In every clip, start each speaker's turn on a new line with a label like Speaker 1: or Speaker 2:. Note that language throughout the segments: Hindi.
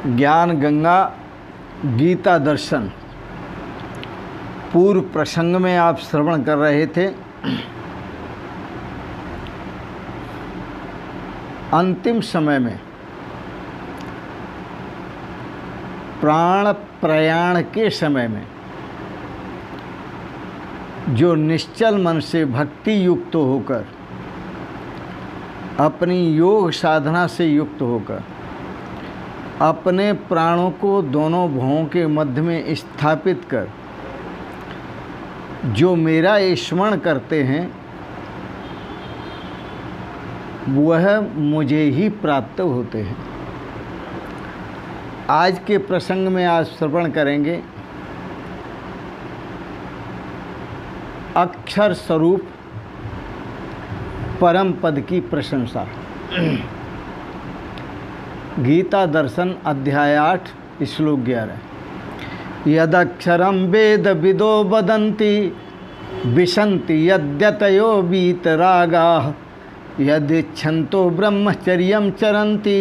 Speaker 1: ज्ञान गंगा गीता दर्शन पूर्व प्रसंग में आप श्रवण कर रहे थे। अंतिम समय में प्राण प्रयाण के समय में जो निश्चल मन से भक्ति युक्त होकर अपनी योग साधना से युक्त होकर अपने प्राणों को दोनों भवों के मध्य में स्थापित कर जो मेरा स्मरण करते हैं वह मुझे ही प्राप्त होते हैं। आज के प्रसंग में आज श्रवण करेंगे अक्षर स्वरूप परम पद की प्रशंसा। गीता दर्शन अध्याय 8 श्लोक 11। यदक्षरं वेद विदो वदन्ति विशन्ति यद्यतयो वीतरागाः यदिच्छन्तो ब्रह्मचर्यं चरन्ति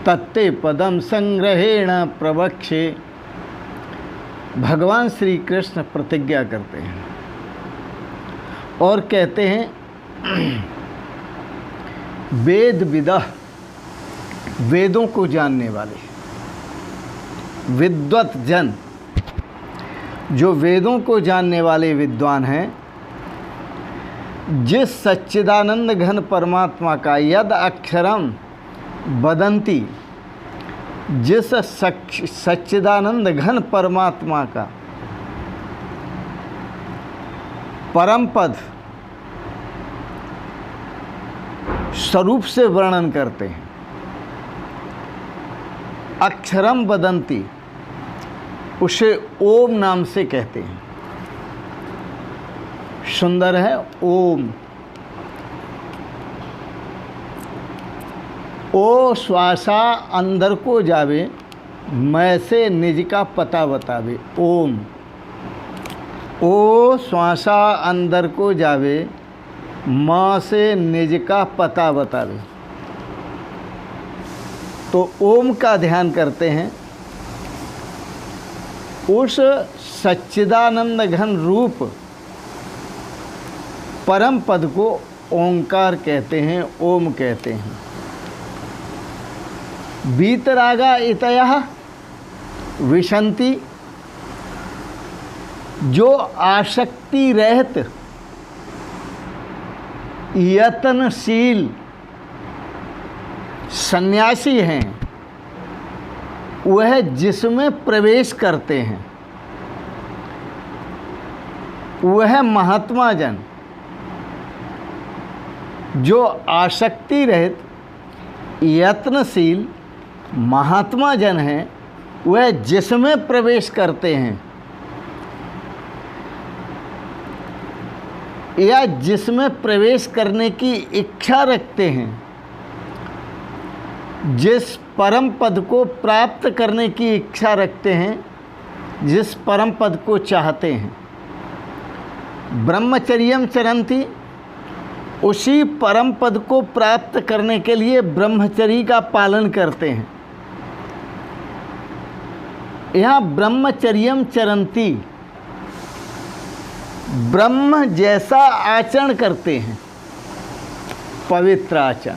Speaker 1: तत्ते पदम संग्रहेण प्रवक्षे। भगवान श्री कृष्ण प्रतिज्ञा करते हैं और कहते हैं वेद विदः, वेदों को जानने वाले विद्वत जन, जो वेदों को जानने वाले विद्वान हैं, जिस सच्चिदानंद घन परमात्मा का यद अक्षरम वदन्ति, जिस सच्चिदानंद घन परमात्मा का परम पद स्वरूप से वर्णन करते हैं। अक्षरम वदन्ति उसे ओम नाम से कहते हैं। सुंदर है ओम। ओ श्वासा अंदर को जावे, मैं से निज का पता बतावे। ओम। ओ श्वासा अंदर को जावे, माँ से निज का पता बतावे। तो ओम का ध्यान करते हैं। उस सच्चिदानंद घन रूप परम पद को ओंकार कहते हैं, ओम कहते हैं। वीतरागा इतयः विशन्ति, जो आसक्ति रहित यत्नशील सन्यासी हैं, वह जिसमें प्रवेश करते हैं, वह महात्मा जन जो आसक्ति रहित यत्नशील महात्मा जन हैं, वह जिसमें प्रवेश करते हैं या जिसमें प्रवेश करने की इच्छा रखते हैं, जिस परम पद को प्राप्त करने की इच्छा रखते हैं, जिस परम पद को चाहते हैं, ब्रह्मचर्यम चरन्ति, उसी परम पद को प्राप्त करने के लिए ब्रह्मचर्य का पालन करते हैं। यहाँ ब्रह्मचर्यम चरन्ति, ब्रह्म जैसा आचरण करते हैं, पवित्र आचरण,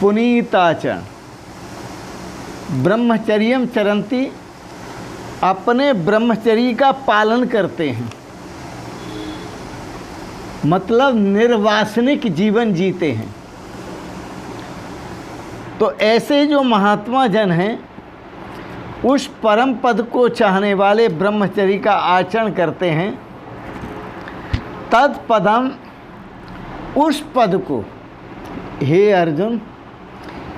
Speaker 1: पुनीताचरण। ब्रह्मचर्यम चरन्ति, अपने ब्रह्मचर्य का पालन करते हैं, मतलब निर्वासनिक जीवन जीते हैं। तो ऐसे जो महात्मा जन हैं, उस परम पद को चाहने वाले ब्रह्मचर्य का आचरण करते हैं। तत्पदम, उस पद को, हे अर्जुन,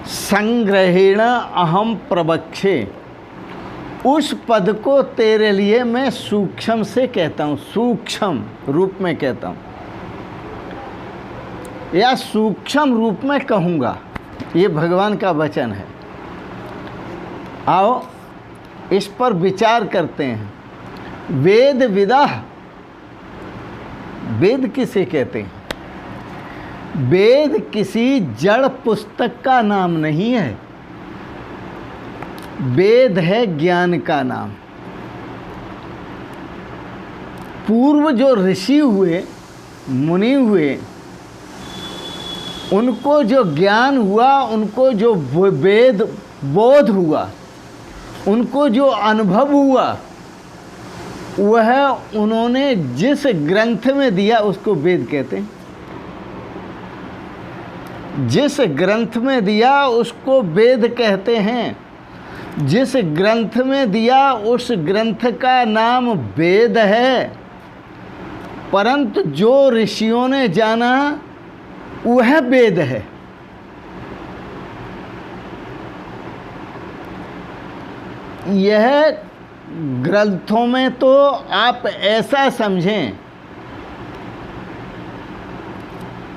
Speaker 1: संग्रहेण अहम प्रवक्षे, उस पद को तेरे लिए मैं सूक्ष्म से कहता हूँ, सूक्ष्म रूप में कहता हूँ या सूक्ष्म रूप में कहूँगा। ये भगवान का वचन है। आओ इस पर विचार करते हैं। वेद विदः, वेद किसे कहते हैं? वेद किसी जड़ पुस्तक का नाम नहीं है। वेद है ज्ञान का नाम। पूर्व जो ऋषि हुए, मुनि हुए, उनको जो ज्ञान हुआ, उनको जो वेद बोध हुआ, उनको जो अनुभव हुआ, वह उन्होंने जिस ग्रंथ में दिया उसको वेद कहते हैं। जिस ग्रंथ में दिया उसको वेद कहते हैं। जिस ग्रंथ में दिया उस ग्रंथ का नाम वेद है। परंतु जो ऋषियों ने जाना वह वेद है। यह ग्रंथों में तो आप ऐसा समझें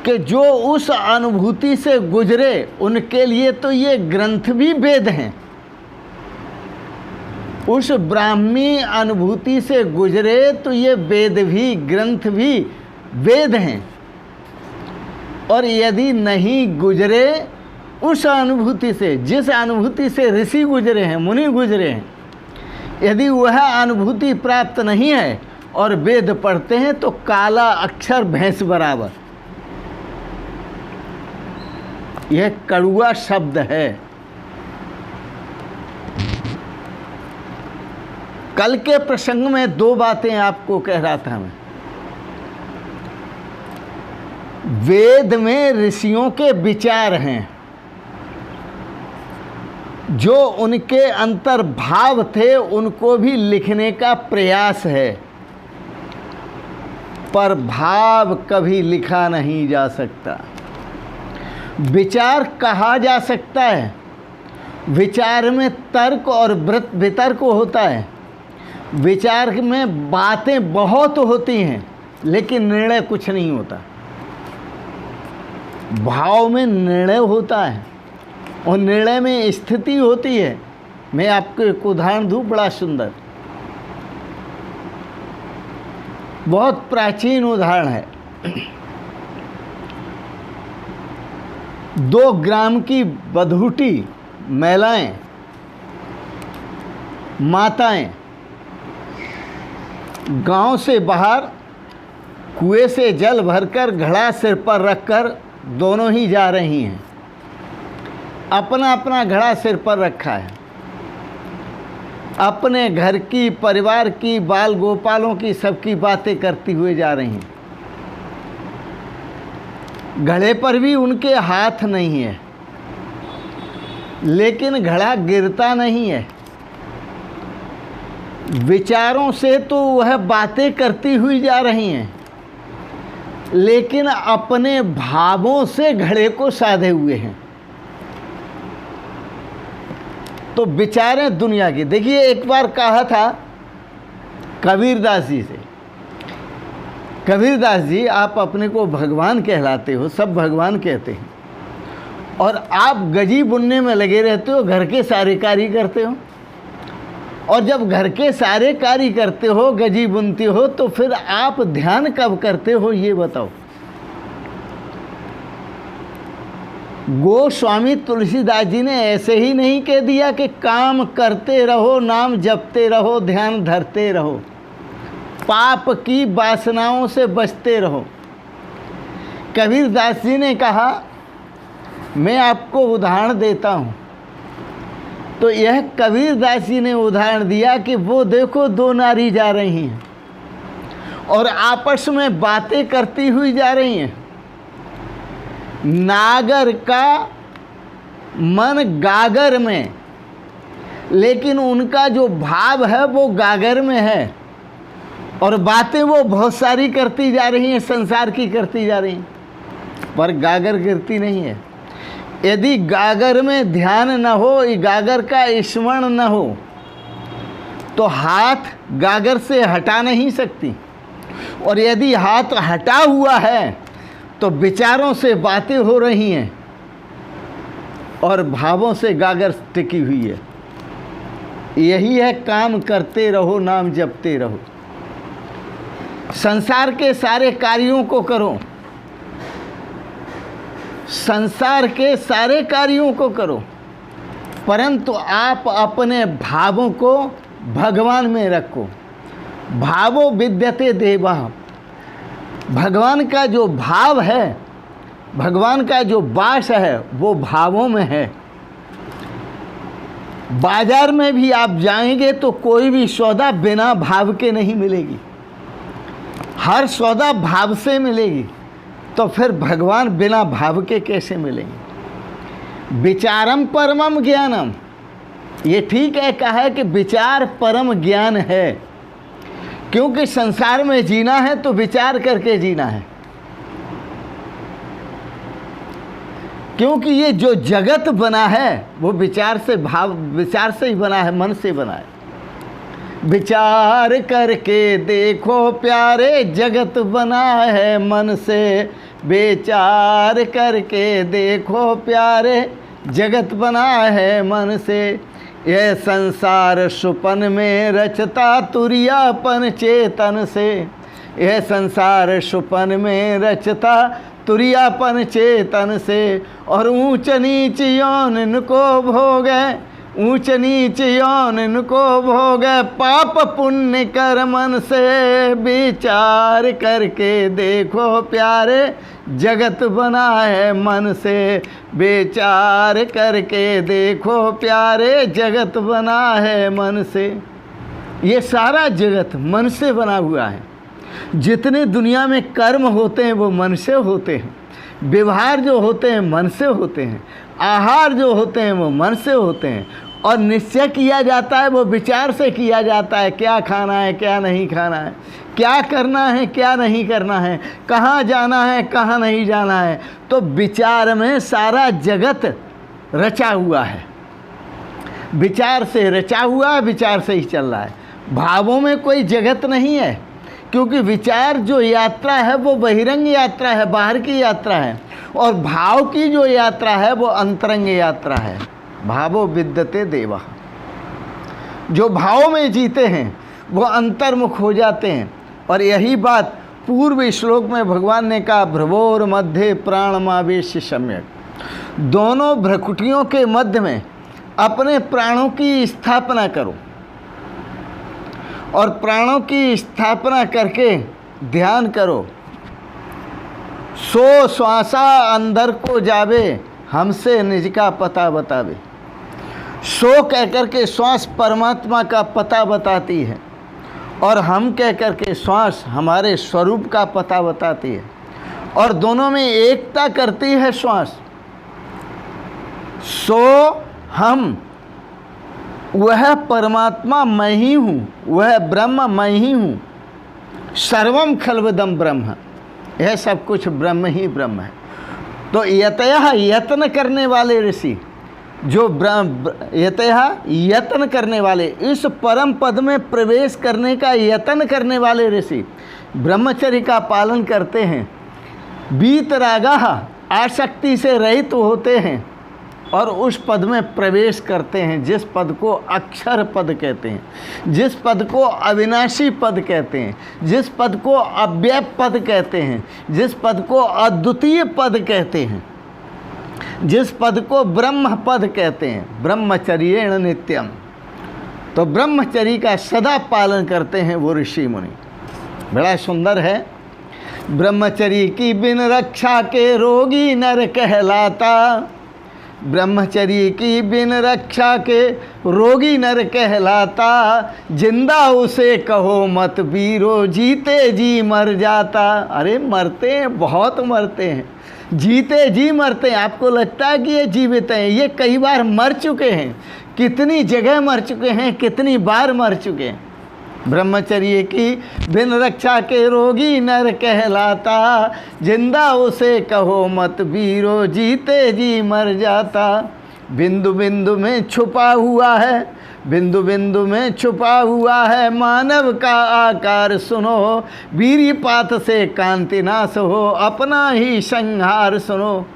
Speaker 1: कि जो उस अनुभूति से गुजरे उनके लिए तो ये ग्रंथ भी वेद हैं। उस ब्राह्मी अनुभूति से गुजरे तो ये वेद भी, ग्रंथ भी वेद हैं। और यदि नहीं गुजरे उस अनुभूति से, जिस अनुभूति से ऋषि गुजरे हैं, मुनि गुजरे हैं, यदि वह अनुभूति प्राप्त नहीं है और वेद पढ़ते हैं तो काला अक्षर भैंस बराबर। यह कड़वा शब्द है। कल के प्रसंग में दो बातें आपको कह रहा था मैं। वेद में ऋषियों के विचार हैं, जो उनके अंतर्भाव थे उनको भी लिखने का प्रयास है, पर भाव कभी लिखा नहीं जा सकता। विचार कहा जा सकता है, विचार में तर्क और वितर्क होता है। विचार में बातें बहुत होती हैं लेकिन निर्णय कुछ नहीं होता। भाव में निर्णय होता है और निर्णय में स्थिति होती है। मैं आपको एक उदाहरण दूँ, बड़ा सुंदर, बहुत प्राचीन उदाहरण है। 2 ग्राम की बधूटी महिलाएं, माताएं गांव से बाहर कुएं से जल भरकर घड़ा सिर पर रखकर दोनों ही जा रही हैं। अपना अपना घड़ा सिर पर रखा है। अपने घर की, परिवार की, बाल गोपालों की, सबकी बातें करती हुए जा रही हैं। घड़े पर भी उनके हाथ नहीं है, लेकिन घड़ा गिरता नहीं है। विचारों से तो वह बातें करती हुई जा रही हैं, लेकिन अपने भावों से घड़े को साधे हुए हैं। तो विचारें दुनिया की। देखिए, एक बार कहा था कबीरदास जी से, कबीरदास जी, आप अपने को भगवान कहलाते हो, सब भगवान कहते हैं, और आप गजी बुनने में लगे रहते हो, घर के सारे कार्य करते हो। और जब घर के सारे कार्य करते हो, गजी बुनते हो, तो फिर आप ध्यान कब करते हो ये बताओ। गोस्वामी तुलसीदास जी ने ऐसे ही नहीं कह दिया कि काम करते रहो, नाम जपते रहो, ध्यान धरते रहो, पाप की वासनाओं से बचते रहो। कबीरदास जी ने कहा, मैं आपको उदाहरण देता हूँ। तो यह कबीरदास जी ने उदाहरण दिया कि वो देखो 2 नारी जा रही हैं और आपस में बातें करती हुई जा रही हैं। नागर का मन गागर में, लेकिन उनका जो भाव है वो गागर में है, और बातें वो बहुत सारी करती जा रही हैं, संसार की करती जा रही हैं, पर गागर गिरती नहीं है। यदि गागर में ध्यान न हो, गागर का स्मरण न हो, तो हाथ गागर से हटा नहीं सकती। और यदि हाथ हटा हुआ है तो विचारों से बातें हो रही हैं और भावों से गागर टिकी हुई है। यही है काम करते रहो, नाम जपते रहो। संसार के सारे कार्यों को करो, संसार के सारे कार्यों को करो, परंतु आप अपने भावों को भगवान में रखो। भावो विद्यते देवः। भगवान का जो भाव है, भगवान का जो वास है वो भावों में है। बाजार में भी आप जाएंगे तो कोई भी सौदा बिना भाव के नहीं मिलेगी, हर सौदा भाव से मिलेगी। तो फिर भगवान बिना भाव के कैसे मिलेंगे? विचारम परमम ज्ञानम, ये ठीक है कहा है कि विचार परम ज्ञान है, क्योंकि संसार में जीना है तो विचार करके जीना है। क्योंकि ये जो जगत बना है वो विचार से ही बना है, मन से बना है। विचार करके देखो प्यारे, जगत बना है मन से। विचार करके देखो प्यारे, जगत बना है मन से। यह संसार सुपन में रचता तुरियापन चेतन से। यह संसार सुपन में रचता तुरियापन चेतन से। और ऊंच नीच यौन इनको भोगे, ऊंच नीच यौन इनको भोगे, पाप पुण्य कर मन से। विचार करके देखो प्यारे, जगत बना है मन से। विचार करके देखो प्यारे, जगत बना है मन से। ये सारा जगत मन से बना हुआ है। जितने दुनिया में कर्म होते हैं वो मन से होते हैं, व्यवहार जो होते हैं मन से होते हैं, आहार जो होते हैं वो मन से होते हैं, और निश्चय किया जाता है वो विचार से किया जाता है। क्या खाना है, क्या नहीं खाना है, क्या करना है, क्या नहीं करना है, कहाँ जाना है, कहाँ नहीं जाना है। तो विचार में सारा जगत रचा हुआ है, विचार से रचा हुआ है, विचार से ही चल रहा है। भावों में कोई जगत नहीं है, क्योंकि विचार जो यात्रा है वो बहिरंग यात्रा है, बाहर की यात्रा है, और भाव की जो यात्रा है वो अंतरंग यात्रा है। भावो विद्यते देवः। जो भाव में जीते हैं वो अंतर्मुख हो जाते हैं। और यही बात पूर्व श्लोक में भगवान ने कहा, भ्रवोर मध्य प्राणमावेश सम्यक। दोनों भ्रकुटियों के मध्य में अपने प्राणों की स्थापना करो, और प्राणों की स्थापना करके ध्यान करो। सो श्वासा अंदर को जावे, हमसे निज का पता बतावे। सो कह कर के श्वास परमात्मा का पता बताती है, और हम कह कर के श्वास हमारे स्वरूप का पता बताती है, और दोनों में एकता करती है श्वास। सो हम, वह परमात्मा मैं ही हूँ, वह ब्रह्म मैं ही हूँ। सर्वम खल्वदम ब्रह्म, यह सब कुछ ब्रह्म ही ब्रह्म है। तो यतः यत्न करने वाले ऋषि, जो यतः यत्न करने वाले, इस परम पद में प्रवेश करने का यत्न करने वाले ऋषि ब्रह्मचर्य का पालन करते हैं। वीतरागाः, आसक्ति से रहित होते हैं, और उस पद में प्रवेश करते हैं, जिस पद को अक्षर पद कहते हैं, जिस पद को अविनाशी पद कहते हैं, जिस पद को अव्यय पद कहते हैं, जिस पद को अद्वितीय पद कहते हैं, जिस पद को ब्रह्म पद कहते हैं। ब्रह्मचर्येण नित्यम। तो ब्रह्मचर्य का सदा पालन करते हैं वो ऋषि मुनि। बड़ा सुंदर है। ब्रह्मचर्य की बिन रक्षा के रोगी नर कहलाता। ब्रह्मचर्य की बिन रक्षा के रोगी नर कहलाता। जिंदा उसे कहो मत वीरो, जीते जी मर जाता। अरे मरते हैं, बहुत मरते हैं, जीते जी मरते हैं। आपको लगता है कि ये जीवित हैं, ये कई बार मर चुके हैं, कितनी जगह मर चुके हैं, कितनी बार मर चुके हैं। ब्रह्मचर्य की बिन रक्षा के रोगी नर कहलाता। जिंदा उसे कहो मत वीरो, जीते जी मर जाता। बिंदु बिंदु में छुपा हुआ है, बिंदु बिंदु में छुपा हुआ है मानव का आकार सुनो। वीर्यपात से कांति नाश हो, अपना ही संहार सुनो।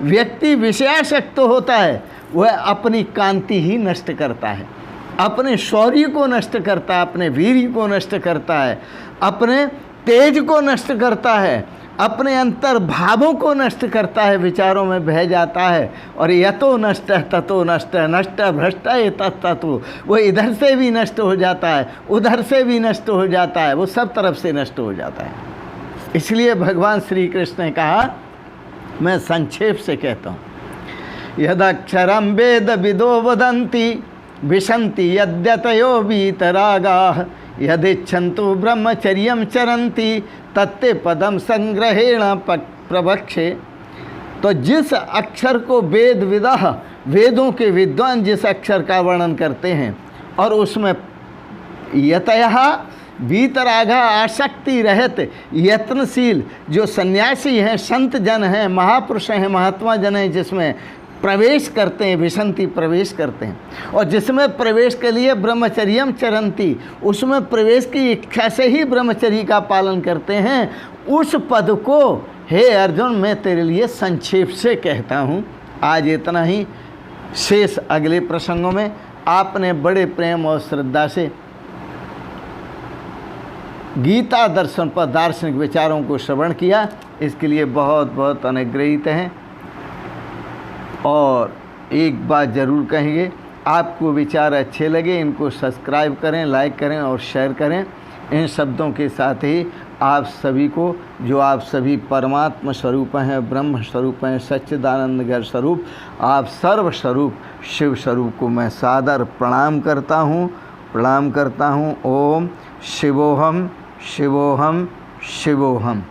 Speaker 1: व्यक्ति विषयासक्त होता है, वह अपनी कांति ही नष्ट करता है, अपने शौर्य को नष्ट करता है, अपने वीर्य को नष्ट करता है, अपने तेज को नष्ट करता है, अपने अंतर भावों को नष्ट करता है, विचारों में बह जाता है। और यतो नष्ट ततो नष्ट, नष्ट भ्रष्ट ये तत्तत्व, वो इधर से भी नष्ट हो जाता है, उधर से भी नष्ट हो जाता है, वो सब तरफ से नष्ट हो जाता है। इसलिए भगवान श्री कृष्ण ने कहा, मैं संक्षेप से कहता हूँ, यदक्षरम वेद विदो वदन्ति विशन्ति यद्यतयो वीतरागाः यदिच्छन्तु ब्रह्मचर्यं चरन्ति तत्ते पदम संग्रहेण प्रवक्षे। तो जिस अक्षर को वेद विदः, वेदों के विद्वान जिस अक्षर का वर्णन करते हैं और उसमें यतयः वीतरागा आसक्ति रहित यत्नशील जो सन्यासी हैं, संत जन हैं, महापुरुष हैं, महात्मा जन हैं, जिसमें प्रवेश करते हैं, विशंति प्रवेश करते हैं, और जिसमें प्रवेश के लिए ब्रह्मचर्यम चरंती, उसमें प्रवेश की इच्छा से ही ब्रह्मचर्य का पालन करते हैं, उस पद को हे अर्जुन मैं तेरे लिए संक्षेप से कहता हूँ। आज इतना ही, शेष अगले प्रसंगों में। आपने बड़े प्रेम और श्रद्धा से गीता दर्शन पर दार्शनिक विचारों को श्रवण किया, इसके लिए बहुत बहुत अनुग्रहित हैं। और एक बात ज़रूर कहेंगे, आपको विचार अच्छे लगे इनको सब्सक्राइब करें, लाइक करें और शेयर करें। इन शब्दों के साथ ही आप सभी को, जो आप सभी परमात्मा स्वरूप हैं, ब्रह्म स्वरूप हैं, सच्चिदानंद घर स्वरूप, आप सर्व स्वरूप शिव स्वरूप को मैं सादर प्रणाम करता हूँ। ओम शिवोहम शिवोहम शिवोहम।